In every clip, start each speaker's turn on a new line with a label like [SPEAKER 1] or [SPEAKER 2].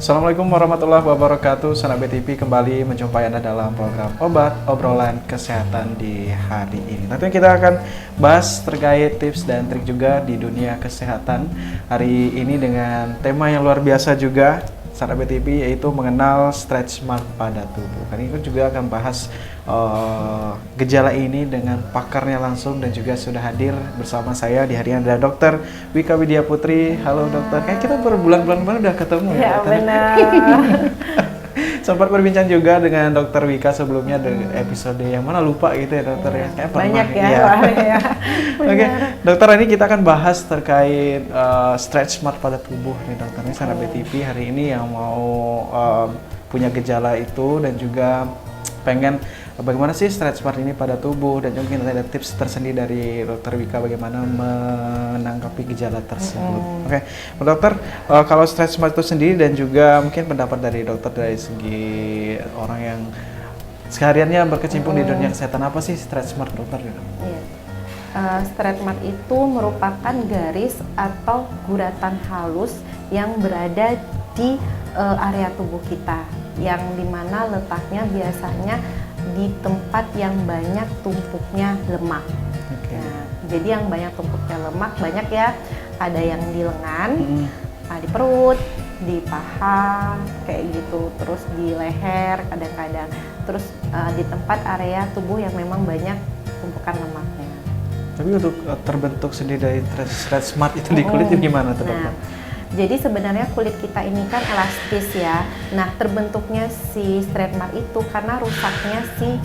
[SPEAKER 1] Assalamualaikum warahmatullahi wabarakatuh. Sahabat BTV kembali menjumpai Anda dalam program Obat Obrolan Kesehatan di hari ini. Tentunya kita akan bahas terkait tips dan trik juga di dunia kesehatan hari ini dengan tema yang luar biasa juga, sahabat BTV, yaitu mengenal stretch mark pada tubuh. Kali ini juga akan bahas gejala ini dengan pakarnya langsung dan juga sudah hadir bersama saya di hari ini ada Dr. Wika Widya Putri. Halo dokter, kayak kita berbulan-bulan udah ketemu
[SPEAKER 2] ya benar.
[SPEAKER 1] Sempat berbincang juga dengan Dr. Wika sebelumnya dari episode yang mana lupa gitu ya dokter ya. Kayak
[SPEAKER 2] banyak
[SPEAKER 1] pernah,
[SPEAKER 2] ya.
[SPEAKER 1] Oke, dokter, ini kita akan bahas terkait stretch mark pada tubuh nih dokter. Ini sahabat BTV hari ini yang mau punya gejala itu dan juga pengen bagaimana sih stretch mark ini pada tubuh, dan mungkin ada tips tersendiri dari Dr. Wika bagaimana menanggapi gejala tersebut. Oke, dokter, kalau stretch mark itu sendiri dan juga mungkin pendapat dari dokter dari segi orang yang sehariannya berkecimpung di dunia kesehatan, apa sih stretch mark dokter?
[SPEAKER 2] Iya. Stretch mark itu merupakan garis atau guratan halus yang berada di area tubuh kita, yang dimana letaknya biasanya di tempat yang banyak tumpuknya lemak.
[SPEAKER 1] Okay.
[SPEAKER 2] Nah, jadi yang banyak tumpuknya lemak banyak ya, ada yang di lengan, di perut, di paha, kayak gitu, terus di leher kadang-kadang, terus di tempat area tubuh yang memang banyak tumpukan lemaknya.
[SPEAKER 1] Tapi untuk terbentuk sendiri dari stretch mark itu di kulit itu gimana tuh dokter?
[SPEAKER 2] Jadi sebenarnya kulit kita ini kan elastis ya. Nah, terbentuknya si stretch mark itu karena rusaknya si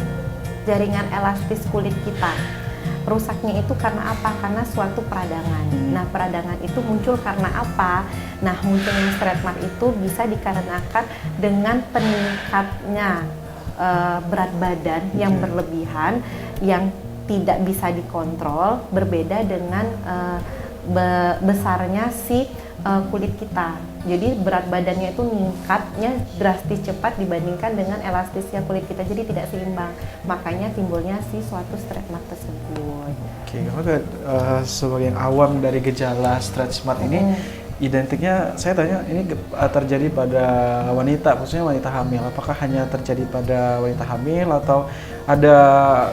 [SPEAKER 2] jaringan elastis kulit kita. Rusaknya itu karena apa? Karena suatu peradangan. Nah, peradangan itu muncul karena apa? Nah, munculnya stretch mark itu bisa dikarenakan dengan peningkatnya berat badan yang berlebihan, yang tidak bisa dikontrol, berbeda dengan besarnya si kulit kita. Jadi berat badannya itu meningkatnya drastis cepat dibandingkan dengan elastisnya kulit kita, jadi tidak seimbang. Makanya timbulnya si suatu stretch mark tersebut.
[SPEAKER 1] Oke, kalau sebagai yang awam dari gejala stretch mark ini, identiknya saya tanya ini terjadi pada wanita, khususnya wanita hamil. Apakah hanya terjadi pada wanita hamil atau ada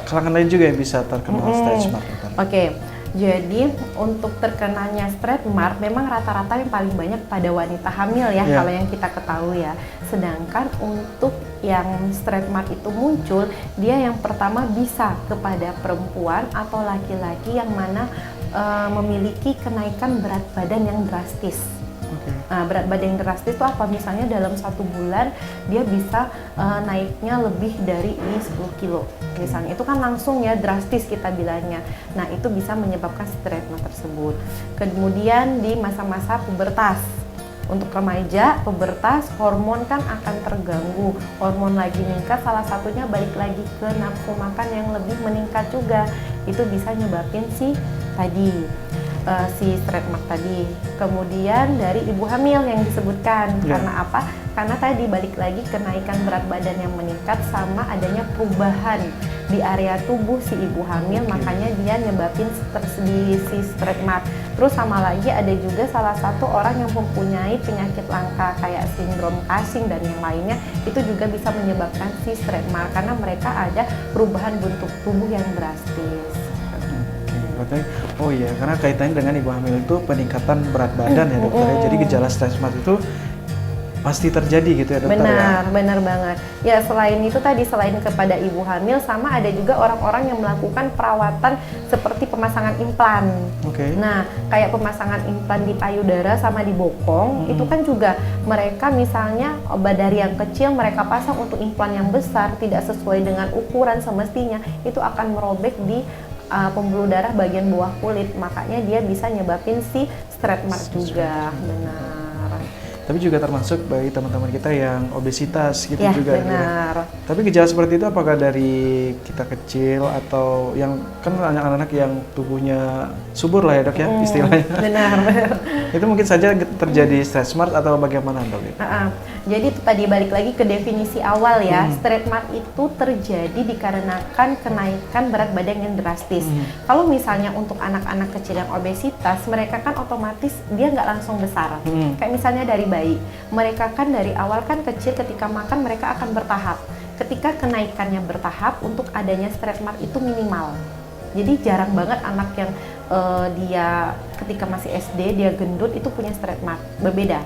[SPEAKER 1] kalangan lain juga yang bisa terkena stretch mark?
[SPEAKER 2] Oke. Jadi untuk terkenanya stretch mark memang rata-rata yang paling banyak pada wanita hamil ya, kalau yang kita ketahui ya. Sedangkan untuk yang stretch mark itu muncul, dia yang pertama bisa kepada perempuan atau laki-laki yang mana memiliki kenaikan berat badan yang drastis. Nah, berat badan yang drastis itu apa? Misalnya dalam 1 bulan dia bisa naiknya lebih dari 10 kilo. Misalnya itu kan langsung ya drastis kita bilangnya. Nah, itu bisa menyebabkan stretch mark tersebut. Kemudian di masa-masa pubertas. Untuk remaja, pubertas, hormon kan akan terganggu. Hormon lagi meningkat, salah satunya balik lagi ke nafsu makan yang lebih meningkat juga. Itu bisa nyebabin si stretch mark tadi. Kemudian dari ibu hamil yang disebutkan, karena apa? Karena tadi balik lagi kenaikan berat badan yang meningkat sama adanya perubahan di area tubuh si ibu hamil, makanya dia nyebabin si stretch mark. Terus sama lagi ada juga salah satu orang yang mempunyai penyakit langka kayak sindrom Cushing dan yang lainnya, itu juga bisa menyebabkan si stretch mark karena mereka ada perubahan bentuk tubuh yang drastis.
[SPEAKER 1] Oh iya, karena kaitannya dengan ibu hamil itu peningkatan berat badan ya dokter ya. Jadi gejala stretch mark itu pasti terjadi gitu ya dokter ya?
[SPEAKER 2] Benar banget. Ya selain itu tadi, selain kepada ibu hamil, sama ada juga orang-orang yang melakukan perawatan seperti pemasangan implan. Nah, kayak pemasangan implan di payudara sama di bokong, itu kan juga mereka misalnya dari yang kecil mereka pasang untuk implan yang besar, tidak sesuai dengan ukuran semestinya, itu akan merobek di pembuluh darah bagian bawah kulit, makanya dia bisa nyebabin si stretch mark juga. Benar.
[SPEAKER 1] Tapi juga termasuk bagi teman-teman kita yang obesitas gitu juga.
[SPEAKER 2] Benar.
[SPEAKER 1] Tapi gejala seperti itu apakah dari kita kecil atau yang kan anak-anak yang tubuhnya subur lah ya dok ya istilahnya.
[SPEAKER 2] Benar.
[SPEAKER 1] Itu mungkin saja terjadi stretch mark atau bagaimana dok?
[SPEAKER 2] Jadi itu tadi balik lagi ke definisi awal ya, stretch mark itu terjadi dikarenakan kenaikan berat badan yang drastis. Kalau misalnya untuk anak-anak kecil yang obesitas, mereka kan otomatis dia nggak langsung besar. Kayak misalnya dari baik. Mereka kan dari awal kan kecil, ketika makan mereka akan bertahap. Ketika kenaikannya bertahap, untuk adanya stretch mark itu minimal. Jadi jarang banget anak yang dia ketika masih SD dia gendut itu punya stretch mark, berbeda.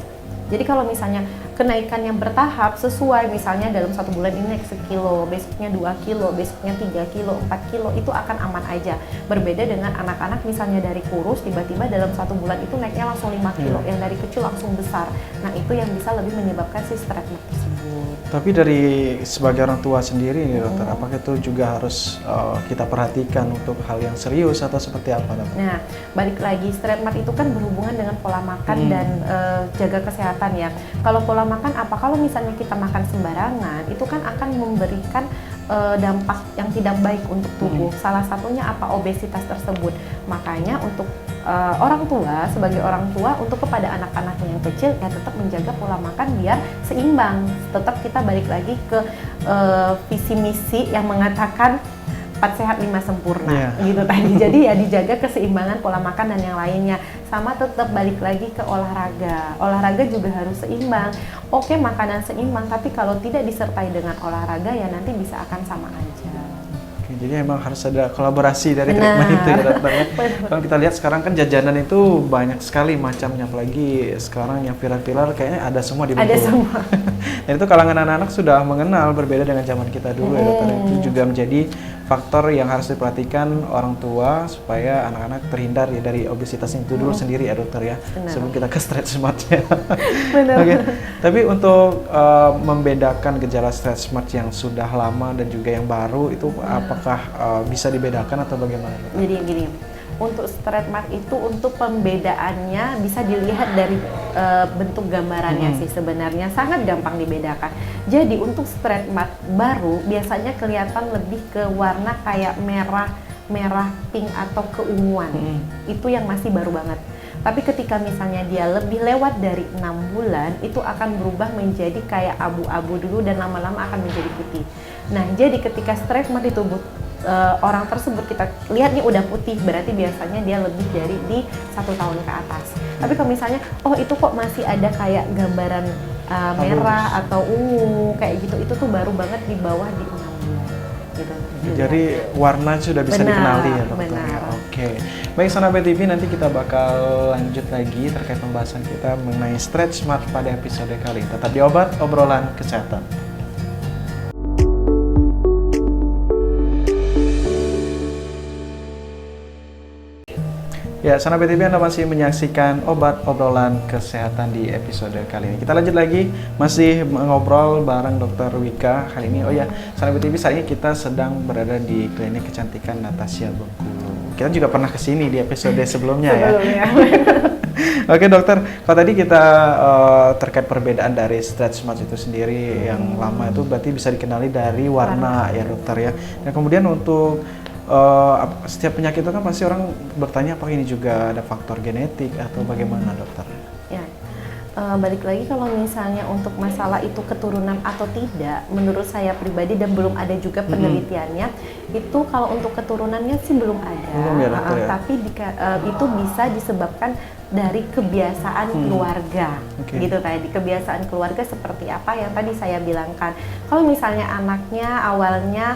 [SPEAKER 2] Jadi kalau misalnya kenaikan yang bertahap sesuai, misalnya dalam 1 bulan ini naik sekilo, besoknya 2 kilo, besoknya 3 kilo, 4 kilo, itu akan aman aja. Berbeda dengan anak-anak misalnya dari kurus, tiba-tiba dalam 1 bulan itu naiknya langsung 5 kilo, yang dari kecil langsung besar. Nah itu yang bisa lebih menyebabkan si stretch mark tersebut.
[SPEAKER 1] Tapi dari sebagai orang tua sendiri nih dokter, apakah itu juga harus kita perhatikan untuk hal yang serius atau seperti apa dokter?
[SPEAKER 2] Nah, balik lagi, stretch mark itu kan berhubungan dengan pola makan dan jaga kesehatan ya. Kalau pola makan apa? Kalau misalnya kita makan sembarangan, itu kan akan memberikan dampak yang tidak baik untuk tubuh. Salah satunya apa? Obesitas tersebut. Makanya untuk orang tua, sebagai orang tua, untuk kepada anak-anaknya yang kecil ya tetap menjaga pola makan biar seimbang. Tetap kita balik lagi ke visi misi yang mengatakan 4 sehat 5 sempurna gitu tadi. Jadi ya dijaga keseimbangan pola makan dan yang lainnya. Sama tetap balik lagi ke olahraga. Olahraga juga harus seimbang. Oke, makanan seimbang, tapi kalau tidak disertai dengan olahraga ya nanti bisa akan sama aja.
[SPEAKER 1] Jadi emang harus ada kolaborasi dari treatment itu ya dokter. Kalau kita lihat sekarang kan jajanan itu banyak sekali macamnya, apalagi sekarang yang viral-viral kayaknya ada semua di
[SPEAKER 2] Ada semua.
[SPEAKER 1] Dan itu kalangan anak-anak sudah mengenal, berbeda dengan zaman kita dulu ya dokter. Itu juga menjadi faktor yang harus diperhatikan orang tua supaya anak-anak terhindar ya dari obesitas itu dulu sendiri ya dokter ya. Sebelum kita ke stretch mark-nya. Oke. Tapi untuk membedakan gejala stretch mark yang sudah lama dan juga yang baru itu apakah bisa dibedakan atau bagaimana?
[SPEAKER 2] Jadi gini, untuk stretch mark itu untuk pembedaannya bisa dilihat dari bentuk gambarannya sih sebenarnya, sangat gampang dibedakan. Jadi untuk stretch mark baru biasanya kelihatan lebih ke warna kayak merah pink atau keunguan. Itu yang masih baru banget. Tapi ketika misalnya dia lebih lewat dari 6 bulan, itu akan berubah menjadi kayak abu-abu dulu dan lama-lama akan menjadi putih. Nah, jadi ketika stretch mark di tubuh orang tersebut kita lihatnya udah putih, berarti biasanya dia lebih dari di 1 tahun ke atas. Tapi kalau misalnya, oh itu kok masih ada kayak gambaran merah atau ungu kayak gitu, itu tuh baru banget di bawah di 6 bulan. Gitu.
[SPEAKER 1] Jadi warna sudah bisa dikenali ya dokter. Oke. Baik sahabat TV, nanti kita bakal lanjut lagi terkait pembahasan kita mengenai stretch mark pada episode kali ini. Tetap di Obat Obrolan Kesehatan. Ya, sahabat TV, Anda masih menyaksikan Obat Obrolan Kesehatan di episode kali ini. Kita lanjut lagi, masih ngobrol bareng Dr. Wika kali ini. Oh ya, sahabat TV, saat ini kita sedang berada di Klinik Kecantikan Natasha Bengkulu. Kita juga pernah kesini di episode sebelumnya ya. Oke dokter, kalau tadi kita terkait perbedaan dari stretch mark itu sendiri, yang lama itu berarti bisa dikenali dari warna ya dokter ya. Dan kemudian untuk setiap penyakit itu kan pasti orang bertanya apakah ini juga ada faktor genetik atau bagaimana dokter?
[SPEAKER 2] Ya, balik lagi kalau misalnya untuk masalah itu keturunan atau tidak, menurut saya pribadi dan belum ada juga penelitiannya, itu kalau untuk keturunannya sih belum ada.
[SPEAKER 1] Belum ya, dokter, ya?
[SPEAKER 2] Tapi itu bisa disebabkan dari kebiasaan keluarga, gitu tadi. Kebiasaan keluarga seperti apa yang tadi saya bilangkan. Kalau misalnya anaknya awalnya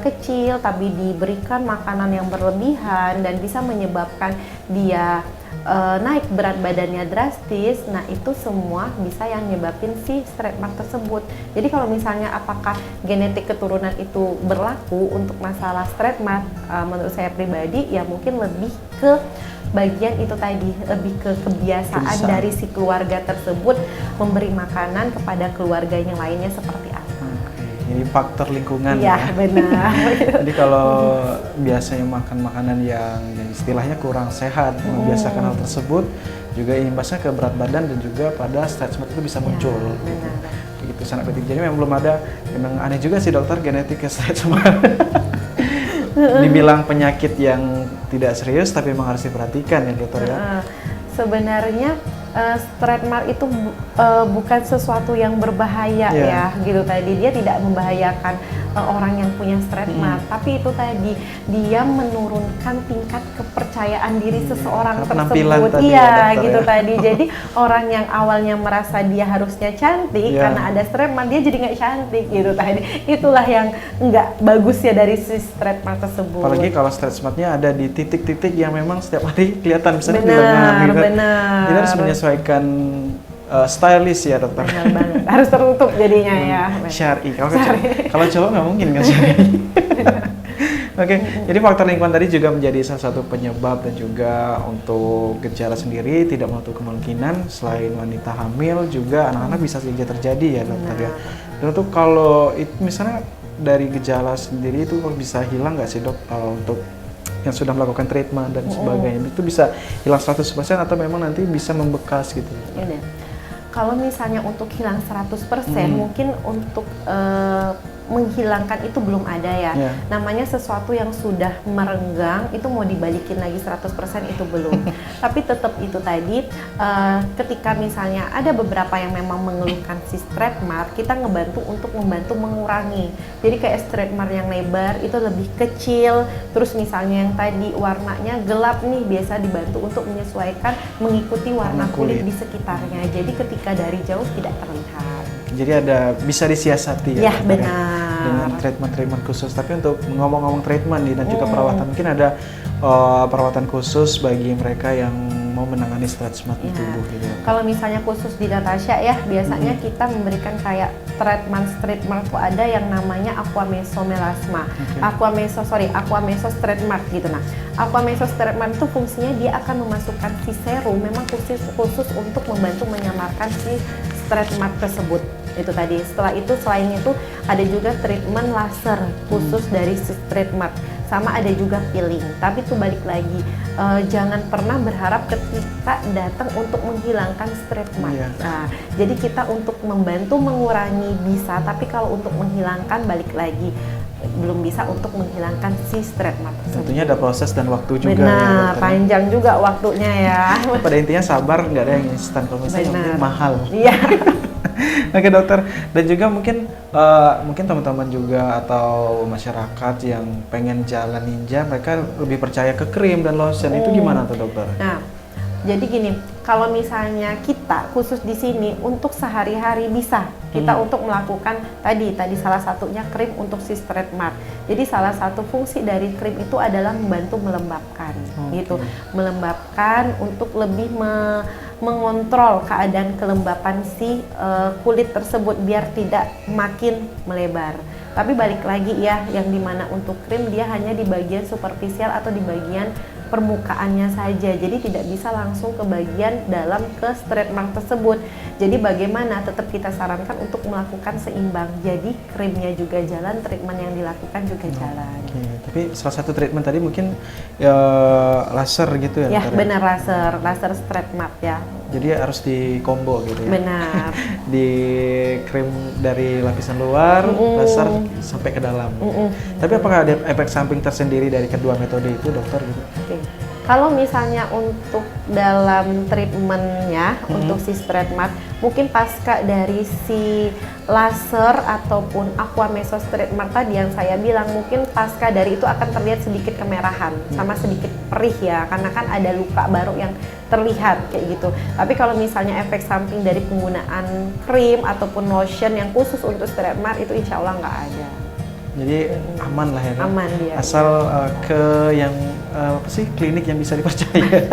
[SPEAKER 2] kecil tapi diberikan makanan yang berlebihan dan bisa menyebabkan dia naik berat badannya drastis, nah itu semua bisa yang nyebabin si stretch mark tersebut. Jadi kalau misalnya apakah genetik keturunan itu berlaku untuk masalah stretch mark, menurut saya pribadi ya mungkin lebih ke bagian itu tadi, lebih ke kebiasaan dari si keluarga tersebut memberi makanan kepada keluarga yang lainnya seperti apa.
[SPEAKER 1] Jadi faktor lingkungan
[SPEAKER 2] ya.
[SPEAKER 1] Ya,
[SPEAKER 2] benar.
[SPEAKER 1] Jadi kalau biasanya makan makanan yang istilahnya kurang sehat, membiasakan hal tersebut, juga imbasnya ke berat badan dan juga pada stretch mark itu bisa muncul.
[SPEAKER 2] Ya, benar.
[SPEAKER 1] Gitu sangat penting. Jadi memang belum ada, memang aneh juga sih dokter genetik stretch mark. Dibilang penyakit yang tidak serius tapi memang harus diperhatikan ya dokter ya.
[SPEAKER 2] Sebenarnya stretch mark itu bukan sesuatu yang berbahaya ya gitu tadi. Dia tidak membahayakan orang yang punya stretch mark, tapi itu tadi dia menurunkan tingkat kepercayaan diri seseorang
[SPEAKER 1] penampilan
[SPEAKER 2] tersebut.
[SPEAKER 1] tadi
[SPEAKER 2] Iya,
[SPEAKER 1] ya, dokter,
[SPEAKER 2] gitu
[SPEAKER 1] ya.
[SPEAKER 2] tadi. Jadi orang yang awalnya merasa dia harusnya cantik
[SPEAKER 1] Iya.
[SPEAKER 2] karena ada stretch mark, dia jadi nggak cantik gitu tadi. Itulah yang nggak bagus ya dari si stretch mark tersebut.
[SPEAKER 1] Apalagi kalau stretch marknya ada di titik-titik yang memang setiap hari kelihatan, misalnya di
[SPEAKER 2] Benar,
[SPEAKER 1] lengan gitu.
[SPEAKER 2] benar.
[SPEAKER 1] Jadi harus menyesuaikan stylish ya, dokter.
[SPEAKER 2] Benar banget. Harus tertutup jadinya ya.
[SPEAKER 1] Syar'i. Kalau cowok nggak mungkin kan syar'i. Oke, jadi faktor lingkungan tadi juga menjadi salah satu penyebab, dan juga untuk gejala sendiri tidak menutup kemungkinan selain wanita hamil juga anak-anak bisa saja terjadi ya, dokter ya. Dan untuk kalau itu misalnya dari gejala sendiri itu bisa hilang nggak sih, dok, untuk yang sudah melakukan treatment dan sebagainya, itu bisa hilang 100% atau memang nanti bisa membekas gitu?
[SPEAKER 2] Yaudah. Kalau misalnya untuk hilang 100%, mungkin untuk menghilangkan itu belum ada ya.
[SPEAKER 1] Yeah.
[SPEAKER 2] Namanya sesuatu yang sudah merenggang, itu mau dibalikin lagi 100% itu belum. Tapi tetap itu tadi, ketika misalnya ada beberapa yang memang mengeluhkan si stretch mark, kita ngebantu untuk membantu mengurangi. Jadi kayak stretch mark yang lebar itu lebih kecil, terus misalnya yang tadi warnanya gelap nih, biasa dibantu untuk menyesuaikan mengikuti warna kulit di sekitarnya. Jadi ketika dari jauh tidak terlihat.
[SPEAKER 1] Jadi ada bisa disiasati ya,
[SPEAKER 2] Ya,
[SPEAKER 1] dokter,
[SPEAKER 2] benar.
[SPEAKER 1] dengan treatment khusus. Tapi untuk ngomong-ngomong treatment nih, dan juga perawatan, mungkin ada perawatan khusus bagi mereka yang mau menangani stretch mark di tubuh gitu ya.
[SPEAKER 2] Kalau misalnya khusus di Natasha ya, biasanya kita memberikan kayak treatment stretch mark tuh ada yang namanya aquamesomelasma. Aquameso stretch mark gitu. Nah, aquameso stretch mark itu fungsinya dia akan memasukkan si serum memang khusus untuk membantu menyamarkan si stretch mark tersebut. Itu tadi. Setelah itu, selain itu ada juga treatment laser khusus dari si stretch mark. Sama ada juga peeling. Tapi itu balik lagi, jangan pernah berharap ketika datang untuk menghilangkan stretch mark. Nah, jadi kita untuk membantu mengurangi bisa, tapi kalau untuk menghilangkan balik lagi belum bisa untuk menghilangkan si stretch mark.
[SPEAKER 1] Tentunya ada proses dan waktu juga.
[SPEAKER 2] Benar,
[SPEAKER 1] ya, dokter.
[SPEAKER 2] panjang juga waktunya ya.
[SPEAKER 1] Pada intinya sabar, nggak ada yang instan. Kalau misalnya mungkin mahal.
[SPEAKER 2] Iya.
[SPEAKER 1] Oke, dokter, dan juga mungkin teman-teman juga atau masyarakat yang pengen jalan ninja, mereka lebih percaya ke krim dan lotion. Itu gimana tuh, dokter?
[SPEAKER 2] Nah, jadi gini, kalau misalnya kita khusus di sini untuk sehari-hari bisa kita untuk melakukan tadi salah satunya krim untuk si stretch mark. Jadi salah satu fungsi dari krim itu adalah membantu melembabkan, gitu, melembabkan untuk lebih mengontrol keadaan kelembapan si kulit tersebut biar tidak makin melebar. Tapi balik lagi ya, yang dimana untuk krim dia hanya di bagian superficial atau di bagian permukaannya saja, jadi tidak bisa langsung ke bagian dalam ke stretch mark tersebut. Jadi bagaimana, tetap kita sarankan untuk melakukan seimbang, jadi krimnya juga jalan, treatment yang dilakukan juga jalan.
[SPEAKER 1] Tapi salah satu treatment tadi mungkin laser gitu ya?
[SPEAKER 2] Ya, benar, laser stretch mark ya.
[SPEAKER 1] Jadi harus di combo gitu ya?
[SPEAKER 2] Benar.
[SPEAKER 1] Di krim dari lapisan luar, laser sampai ke dalam. Tapi apakah ada efek samping tersendiri dari kedua metode itu, dokter? Gitu?
[SPEAKER 2] Oke. Kalau misalnya untuk dalam treatmentnya untuk si stretch mark, mungkin pasca dari si laser ataupun aquameso stretch mark tadi yang saya bilang, mungkin pasca dari itu akan terlihat sedikit kemerahan sama sedikit perih ya, karena kan ada luka baru yang terlihat kayak gitu. Tapi kalau misalnya efek samping dari penggunaan krim ataupun lotion yang khusus untuk stretch mark itu insya Allah nggak ada.
[SPEAKER 1] Jadi aman lah ya,
[SPEAKER 2] aman dia.
[SPEAKER 1] Asal ke yang apa sih, klinik yang bisa dipercaya.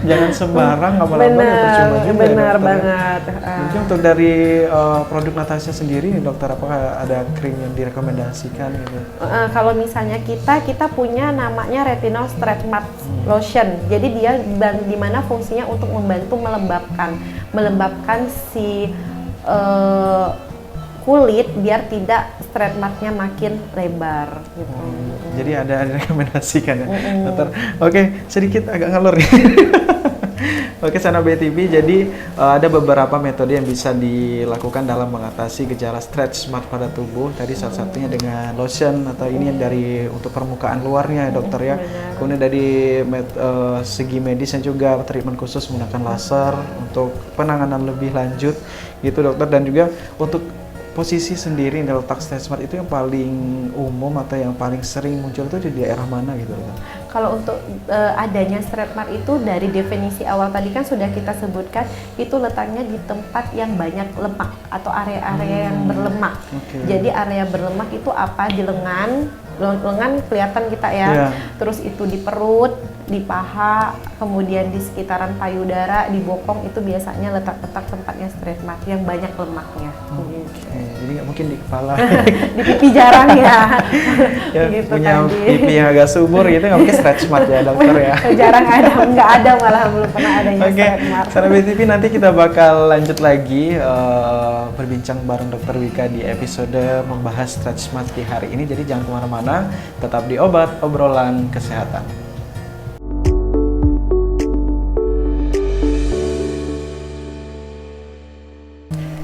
[SPEAKER 1] Jangan sembarang, lama-lama ya percuma juga.
[SPEAKER 2] Benar
[SPEAKER 1] ya,
[SPEAKER 2] banget.
[SPEAKER 1] Mungkin untuk dari produk Natasha sendiri nih, dokter, apakah ada krim yang direkomendasikan gitu?
[SPEAKER 2] Kalau misalnya kita punya namanya retinol stretch mark lotion. Jadi dia di mana fungsinya untuk membantu melembabkan si kulit biar tidak stretch marknya makin lebar gitu.
[SPEAKER 1] Jadi ada rekomendasikan ya, dokter. Oke, sedikit agak ngalor nih. Oke, Sana BTV, jadi ada beberapa metode yang bisa dilakukan dalam mengatasi gejala stretch mark pada tubuh. Tadi salah satunya dengan lotion, atau ini yang dari untuk permukaan luarnya, dokter ya. Kemudian dari segi medisnya juga treatment khusus menggunakan laser untuk penanganan lebih lanjut gitu, dokter. Dan juga untuk posisi sendiri yang letak stretch mark itu yang paling umum atau yang paling sering muncul itu di daerah mana gitu dokter?
[SPEAKER 2] Kalau untuk adanya stretch mark itu dari definisi awal tadi kan sudah kita sebutkan, itu letaknya di tempat yang banyak lemak atau area-area yang berlemak. Jadi area berlemak itu apa? Di lengan kelihatan kita ya. Terus itu di perut, di paha, kemudian di sekitaran payudara, di bokong, itu biasanya letak-letak tempatnya stretch mark yang banyak lemaknya.
[SPEAKER 1] Jadi nggak mungkin di kepala.
[SPEAKER 2] Di pipi jarang ya.
[SPEAKER 1] Gitu punya tadi. Pipi yang agak subur gitu nggak mungkin stretch mark ya dokter ya.
[SPEAKER 2] Jarang ada, nggak ada, malah belum pernah adanya stretch mark.
[SPEAKER 1] Sahabat BTV, nanti kita bakal lanjut lagi berbincang bareng Dokter Wika di episode membahas stretch mark di hari ini. Jadi jangan kemana-mana, tetap di Obat Obrolan Kesehatan.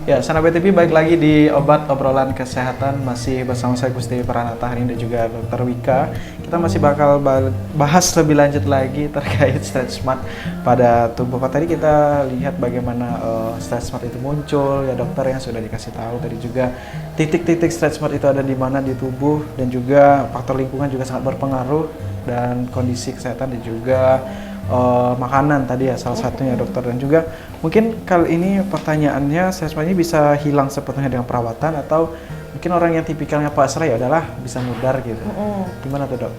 [SPEAKER 1] Ya, sahabat BTV, balik lagi di Obat Obrolan Kesehatan, masih bersama saya Gusti Pranata hari ini dan juga Dokter Wika. Kita masih bakal bahas lebih lanjut lagi terkait stretch mark pada tubuh. Tadi kita lihat bagaimana stretch mark itu muncul, ya dokter yang sudah dikasih tahu tadi juga titik-titik stretch mark itu ada di mana di tubuh, dan juga faktor lingkungan juga sangat berpengaruh, dan kondisi kesehatan dan juga makanan tadi ya salah satunya dokter. Dan juga mungkin kali ini pertanyaannya, stretch mark ini bisa hilang sepenuhnya dengan perawatan, atau mungkin orang yang tipikalnya pasrah ya udahlah bisa mudar gitu. Gimana tuh dok?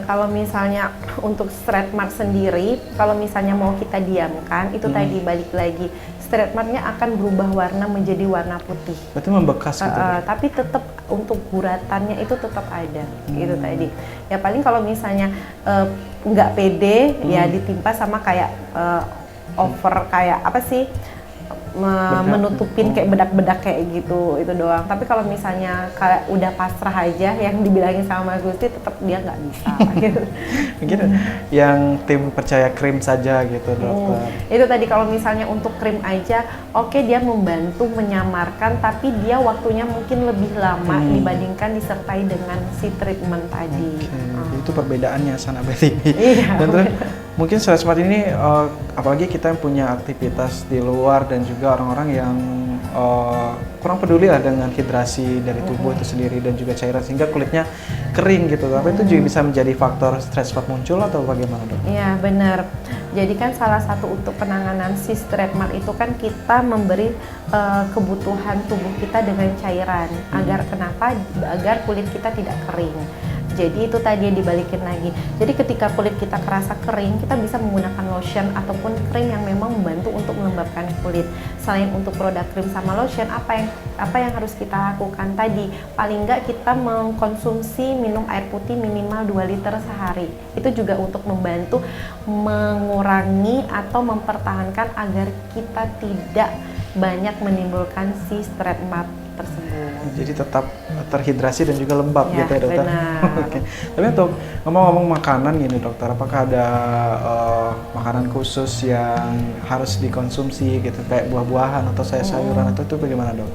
[SPEAKER 2] Kalau misalnya untuk stretch mark sendiri, kalau misalnya mau kita diamkan, itu tadi balik lagi, stretch marknya akan berubah warna menjadi warna putih.
[SPEAKER 1] Berarti membekas gitu?
[SPEAKER 2] Tapi tetap untuk guratannya itu tetap ada, gitu tadi. Ya paling kalau misalnya nggak pede, ya ditimpa sama kayak over kayak apa sih? Menutupin kayak bedak-bedak kayak gitu, itu doang. Tapi kalau misalnya kayak udah pasrah aja yang dibilangin sama Gusti, tetap dia nggak bisa gitu.
[SPEAKER 1] Mungkin yang tim percaya krim saja gitu dokter.
[SPEAKER 2] Itu tadi kalau misalnya untuk krim aja, oke, dia membantu menyamarkan, tapi dia waktunya mungkin lebih lama dibandingkan disertai dengan si treatment tadi.
[SPEAKER 1] Itu perbedaannya sana BTV. Dan terus mungkin stretch mark ini apalagi kita yang punya aktivitas di luar dan juga orang-orang yang kurang peduli lah dengan hidrasi dari tubuh itu sendiri dan juga cairan, sehingga kulitnya kering gitu. Tapi itu juga bisa menjadi faktor stretch mark muncul atau bagaimana dok? Iya
[SPEAKER 2] benar. Jadi kan salah satu untuk penanganan si stretch mark itu kan kita memberi kebutuhan tubuh kita dengan cairan. Agar kenapa? Agar kulit kita tidak kering. Jadi itu tadi dibalikin lagi. Jadi ketika kulit kita kerasa kering, kita bisa menggunakan lotion ataupun krim yang memang membantu untuk melembabkan kulit. Selain untuk produk krim sama lotion, apa yang harus kita lakukan tadi? Paling nggak kita mengkonsumsi minum air putih minimal 2 liter sehari. Itu juga untuk membantu mengurangi atau mempertahankan agar kita tidak banyak menimbulkan si stretch mark tersebut.
[SPEAKER 1] Jadi tetap terhidrasi dan juga lembab gitu ya dokter.
[SPEAKER 2] Oke.
[SPEAKER 1] Tapi untuk ngomong-ngomong makanan gini dokter, apakah ada makanan khusus yang harus dikonsumsi gitu, kayak buah-buahan atau sayur-sayuran atau itu bagaimana dok?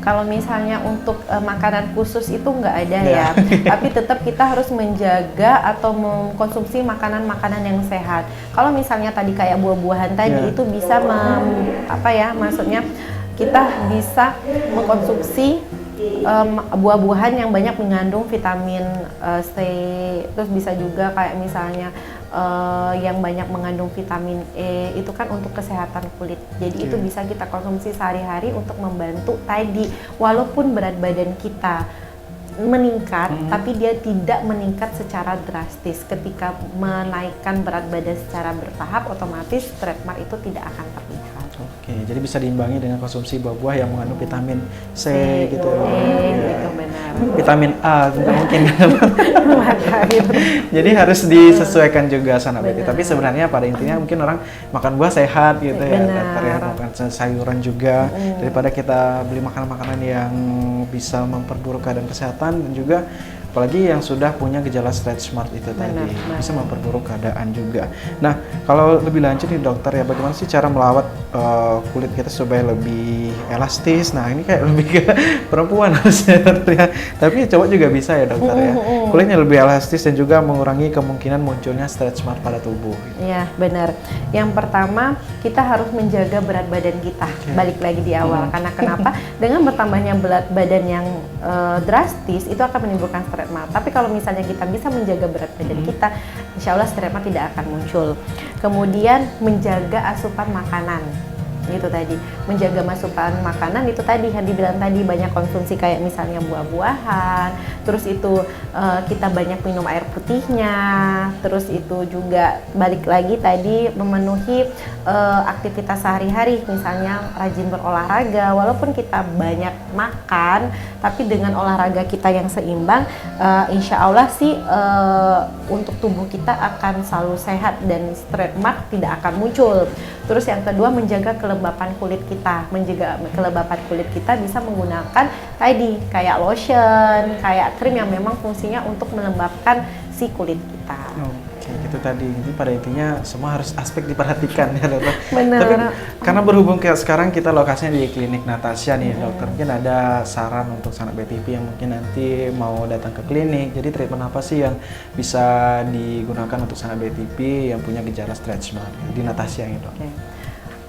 [SPEAKER 2] Kalau misalnya untuk makanan khusus itu nggak ada ya, tapi tetap kita harus menjaga atau mengkonsumsi makanan-makanan yang sehat. Kalau misalnya tadi kayak buah-buahan tadi itu bisa maksudnya kita bisa mengkonsumsi buah-buahan yang banyak mengandung vitamin C, terus bisa juga kayak misalnya yang banyak mengandung vitamin E, itu kan untuk kesehatan kulit. Jadi itu bisa kita konsumsi sehari-hari untuk membantu tadi, walaupun berat badan kita meningkat, tapi dia tidak meningkat secara drastis. Ketika menaikkan berat badan secara bertahap, otomatis stretch mark itu tidak akan terlihat.
[SPEAKER 1] Oke, jadi bisa diimbangi dengan konsumsi buah-buah yang mengandung vitamin C gitu.
[SPEAKER 2] Gitu benar.
[SPEAKER 1] Vitamin A juga mungkin. Jadi harus disesuaikan juga sana BTV. Tapi sebenarnya pada intinya mungkin orang makan buah sehat gitu ya, dokter ya, makan sayuran juga daripada kita beli makanan-makanan yang bisa memperburuk keadaan kesehatan. Dan juga apalagi yang sudah punya gejala stretch mark itu
[SPEAKER 2] Benar,
[SPEAKER 1] tadi
[SPEAKER 2] benar.
[SPEAKER 1] bisa memperburuk keadaan juga. Nah, kalau lebih lanjut nih dokter ya, bagaimana sih cara melawat kulit kita supaya lebih elastis? Nah, ini kayak lebih ke perempuan harusnya dokter ya. Tapi cowok juga bisa ya dokter ya. Kulitnya lebih elastis dan juga mengurangi kemungkinan munculnya stretch mark pada tubuh.
[SPEAKER 2] Iya, benar. Yang pertama, kita harus menjaga berat badan kita. Balik lagi di awal. Karena kenapa? Dengan bertambahnya berat badan yang drastis, itu akan menimbulkan stretch mark. Tapi kalau misalnya kita bisa menjaga berat badan kita, insya Allah stretch mark tidak akan muncul. Kemudian, menjaga asupan makanan. Itu tadi, menjaga asupan makanan itu tadi yang dibilang tadi, banyak konsumsi kayak misalnya buah-buahan, terus itu kita banyak minum air putihnya, terus itu juga balik lagi tadi memenuhi aktivitas sehari-hari, misalnya rajin berolahraga. Walaupun kita banyak makan, tapi dengan olahraga kita yang seimbang, insya Allah sih untuk tubuh kita akan selalu sehat dan stretch mark tidak akan muncul. Terus yang kedua, menjaga kelembapan kulit kita. Menjaga kelembapan kulit kita bisa menggunakan tadi kayak lotion, kayak krim yang memang fungsinya untuk melembabkan si kulit kita.
[SPEAKER 1] Oke, itu tadi. Jadi pada intinya semua harus aspek diperhatikan ya dokter.
[SPEAKER 2] Benar.
[SPEAKER 1] Tapi karena berhubung kayak sekarang kita lokasinya di klinik Natasha nih dokter, mungkin ada saran untuk sanak BTP yang mungkin nanti mau datang ke klinik. Jadi treatment apa sih yang bisa digunakan untuk sanak BTP yang punya gejala stretch mark di Natasha ini dok?
[SPEAKER 2] Oke.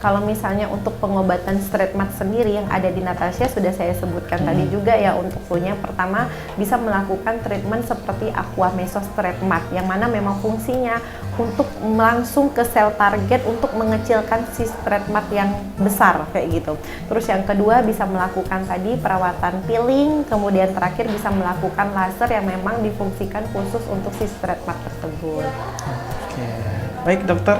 [SPEAKER 2] Kalau misalnya untuk pengobatan stretch mark sendiri yang ada di Natasha sudah saya sebutkan tadi juga ya, untuk punya pertama bisa melakukan treatment seperti aqua meso stretch mark yang mana memang fungsinya untuk langsung ke sel target untuk mengecilkan si stretch mark yang besar kayak gitu. Terus yang kedua bisa melakukan tadi perawatan peeling, kemudian terakhir bisa melakukan laser yang memang difungsikan khusus untuk si stretch mark tersebut.
[SPEAKER 1] Oke. Baik dokter,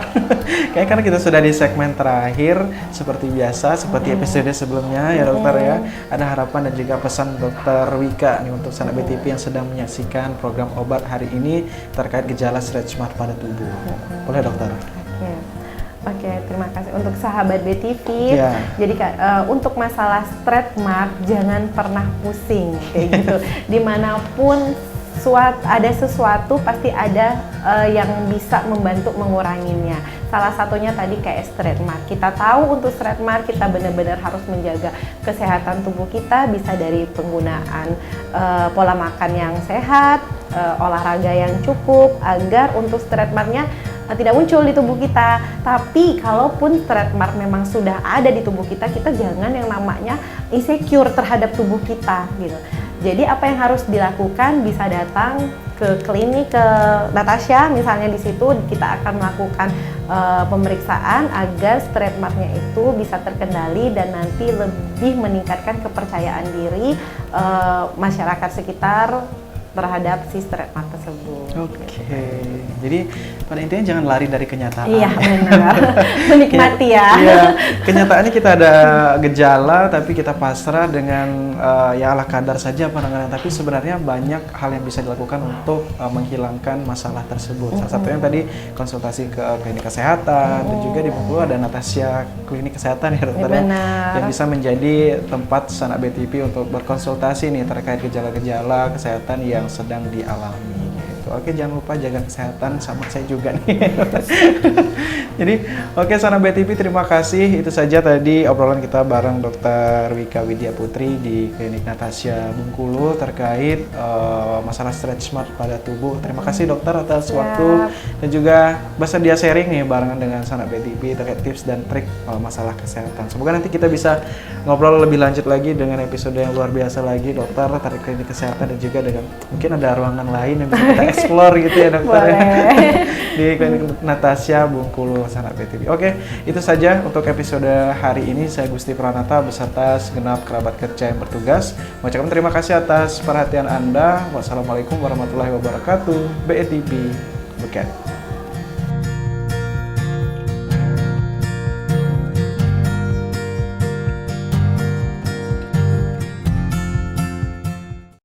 [SPEAKER 1] kayaknya karena kita sudah di segmen terakhir seperti biasa, seperti episode sebelumnya ya dokter ya. Ada harapan dan juga pesan dokter Wika nih untuk sanak BTP yang sedang menyaksikan program obat hari ini terkait gejala stretch mark pada tubuh. Boleh dokter?
[SPEAKER 2] Oke, terima kasih untuk sahabat BTP. Jadi untuk masalah stretch mark jangan pernah pusing kayak gitu. Dimanapun ada sesuatu pasti ada yang bisa membantu menguranginya. Salah satunya tadi kayak stretch mark. Kita tahu untuk stretch mark kita benar-benar harus menjaga kesehatan tubuh kita, bisa dari penggunaan pola makan yang sehat, olahraga yang cukup agar untuk stretch marknya tidak muncul di tubuh kita. Tapi kalaupun stretch mark memang sudah ada di tubuh kita, kita jangan yang namanya insecure terhadap tubuh kita gitu. Jadi apa yang harus dilakukan, bisa datang ke klinik ke Natasha misalnya, di situ kita akan melakukan pemeriksaan agar stretch marknya itu bisa terkendali dan nanti lebih meningkatkan kepercayaan diri masyarakat sekitar terhadap si stretch mark tersebut.
[SPEAKER 1] Oke. Jadi pada intinya jangan lari dari kenyataan.
[SPEAKER 2] Iya benar. Menikmati ya.
[SPEAKER 1] Iya. Kenyataannya kita ada gejala tapi kita pasrah dengan ya ala kadar saja penanganan. Tapi sebenarnya banyak hal yang bisa dilakukan untuk menghilangkan masalah tersebut. Salah satunya tadi konsultasi ke klinik kesehatan dan juga di Bengkulu ada Natasha klinik kesehatan ya dokter ya, yang bisa menjadi tempat sanak BTP untuk berkonsultasi nih terkait gejala-gejala kesehatan yang sedang dialami gitu. Oke, jangan lupa jaga kesehatan sama saya juga nih. Jadi oke sanak BTP, terima kasih. Itu saja tadi obrolan kita bareng Dr. Wika Widya Putri di Klinik Natasha Bengkulu terkait masalah stretch mark pada tubuh. Terima kasih dokter atas waktu dan juga bersedia sharing nih barengan dengan sanak BTP terkait tips dan trik masalah kesehatan. Semoga nanti kita bisa ngobrol lebih lanjut lagi dengan episode yang luar biasa lagi dokter terkait klinik kesehatan dan juga dengan mungkin ada ruangan lain yang bisa kita explore gitu ya dokter ya. Di Klinik Natasha Bengkulu sanak BTP. Oke, itu saja untuk episode hari ini. Saya Gusti Pranata beserta segenap kerabat kerja yang bertugas mengucapkan terima kasih atas perhatian Anda. Wassalamualaikum warahmatullahi wabarakatuh. BTP Buket.